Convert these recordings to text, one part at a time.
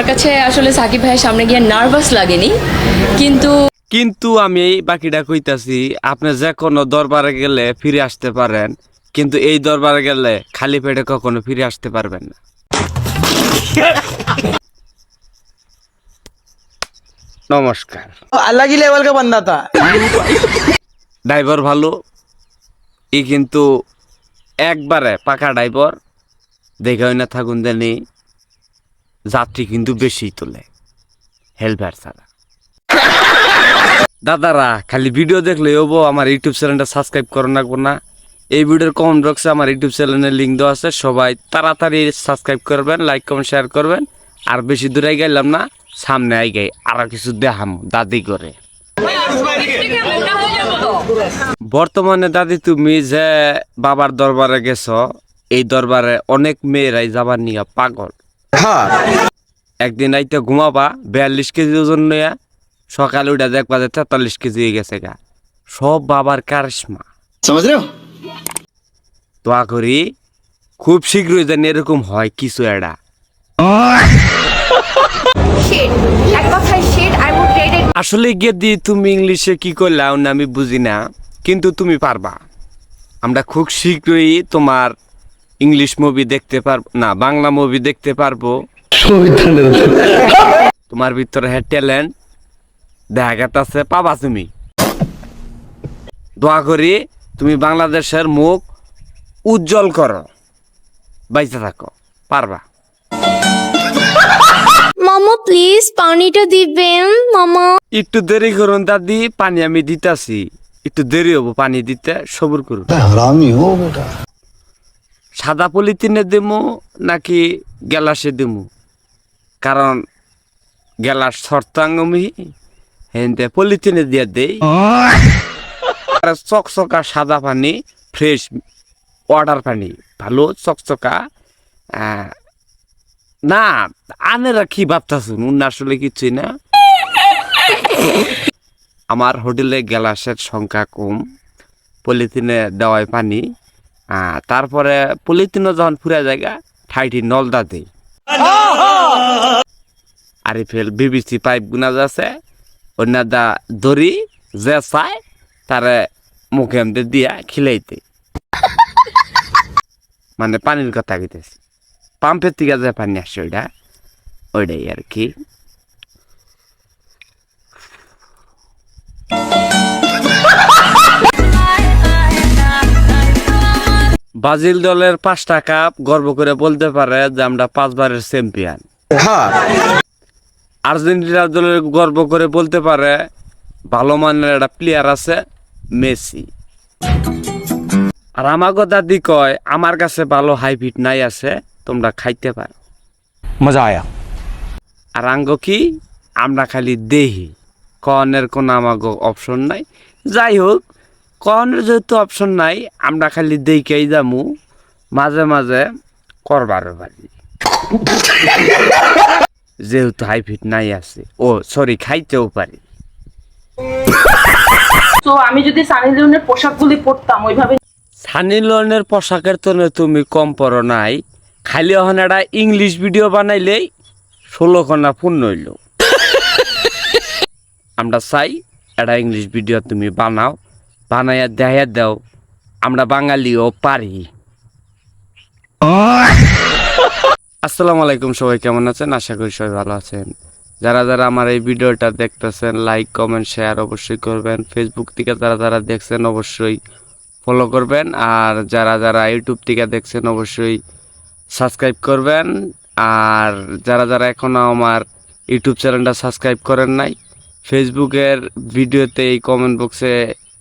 কাছে আসলে সাকিব ভাইয়ের সামনে গিয়ে নার্ভাস লাগেনি, কিন্তু আমি এই বাকিটা কইতাছি, আপনি যে কোনো দরবারে গেলে ফিরে আসতে পারেন, কিন্তু এই দরবারে গেলে খালি পেটে কখনো ফিরে আসতে পারবেন না। নমস্কার। अलग ही लेवल का बंदा था। ড্রাইভার ভালো, ই কিন্তু একবারে পাকা ড্রাইভার, দেখাই না থাকুন জানি যাত্রী কিন্তু বেশি তোলে হেল্পার ছাড়া। দাদারা খালি ভিডিও দেখলে হবো, আমার ইউটিউব চ্যানেলটা সাবস্ক্রাইব করে রাখবো না। এই ভিডিওর কমেন্ট বক্সে আমার ইউটিউব চ্যানেলের লিঙ্ক দেওয়া আছে, সবাই তাড়াতাড়ি সাবস্ক্রাইব করবেন, লাইক কমেন্ট শেয়ার করবেন। আর বেশি দূরে গেলাম না, সামনে আই গাই আরো কিছু দেখাম দাদি করে। বর্তমানে দাদি তুমি যে বাবার দরবারে গেছো, এই দরবারে অনেক মেয়েরাই যাবার নিয়ে পাগল। একদিন আইতে ঘুমাবা 42 কেজি ওজন নিয়ে, সকালে উঠে দেখবা যে 43 কেজি হয়ে গেছে গা। সব বাবার কারিশমা। দোয়া করি খুব শীঘ্রই যেন এরকম হয় কিছু একটা। আসলে গেদি তুমি ইংলিশে কি করলাও না আমি বুঝি না, কিন্তু তুমি পারবা। আমরা খুব শীঘ্রই তোমার ইংলিশ মুভি দেখতে পারবো, না বাংলা মুভি দেখতে পারবো। তোমার ভিতরে হ্যাঁ ট্যালেন্ট দেখা গেছে, পাবা তুমি। দোয়া করি তুমি বাংলাদেশের মুখ উজ্জ্বল করো, বাইচে থাকো, পারবা। মামা প্লিজ পানিটা দিবেন মামা। একটু দেরি করুন দাদি, পানি আমি দিতাছি, একটু দেরি হবো পানি দিতে, সবুর করুন। সাদা পলিথিনে দেবো নাকি গ্যালাসে দেবো? কারণ গ্যালাস শর্তাঙ্গমি হেনতে পলিথিনে দিয়ে দেই। চকচকা সাদা পানি, ফ্রেশ ওয়াটার পানি, ভালো চকচকা। না আনেরা কি ভাবতাছুন, উনি আসলে কিছুই না। আমার হোটেলে গ্যালাসের সংখ্যা কম, পলিথিনে দেওয়ায় পানি। তারপরে পলিথিনও যখন ফুরা জায়গা ঠাইটি নলদা দেই। আরিফেল বিবিসি পাইপ গুনা যাচ্ছে, অন্যদা দড়ি যে চায় তারে মুখে এমতে দিয়া খিলাইতে, মানে পানির কথা কইতেছি। পাম্পের থেকে যে পানি আসে ওইটাই আর কি। ব্রাজিল দলের 5টা কাপ গর্ব করে বলতে পারে যে আমরা 5 বারের চ্যাম্পিয়ন। আর্জেন্টিনা দলের গর্ব করে বলতে পারে ভালো মানের একটা প্লেয়ার আছে মেসি। আর আমাকে দাদি কয় আমার কাছে ভালো হাইব্রিড নাই আছে, তোমরা খাইতে পারো, मजा आया। আর আঙ্গ কি আমরা খালি দেহি, কনের কোনো আমাকে অপশন নাই। যাই হোক, কনের যেহেতু অপশন নাই, আমরা খালি দেখেই যামু, মাঝে মাঝে করবার পারি, যেহেতু হাইব্রিড নাই আছে। ও সরি, খাইতেও পারি। তো আমি যদি সানি লিওনের পোশাকগুলি পরতাম ওইভাবে। সানি লিওনের পোশাকের তো তুমি কম পড়ো নাই, খালি ওখানে একটা ইংলিশ ভিডিও বানাইলেই 16 ঘন্টা পূর্ণ হইল। আমরা চাই একটা ইংলিশ ভিডিও তুমি বানাও, বানাইয়া দেখাইয়া দাও, আমরা বাঙালিও পারি। আসসালামু আলাইকুম, সবাই কেমন আছেন? আশা করি সবাই ভালো আছেন। যারা যারা আমার এই ভিডিওটা দেখতেছেন লাইক কমেন্ট শেয়ার অবশ্যই করবেন। ফেসবুক থেকে যারা যারা দেখছেন অবশ্যই ফলো করবেন, আর যারা যারা ইউটিউব থেকে দেখছেন অবশ্যই সাবস্ক্রাইব করবেন। আর যারা যারা এখনও আমার ইউটিউব চ্যানেলটা সাবস্ক্রাইব করেন নাই, ফেসবুকের ভিডিওতে এই কমেন্ট বক্সে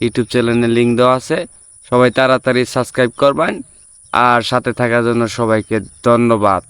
ইউটিউব চ্যানেলের লিঙ্ক দেওয়া আছে, সবাই তাড়াতাড়ি সাবস্ক্রাইব করবেন। আর সাথে থাকার জন্য সবাইকে ধন্যবাদ।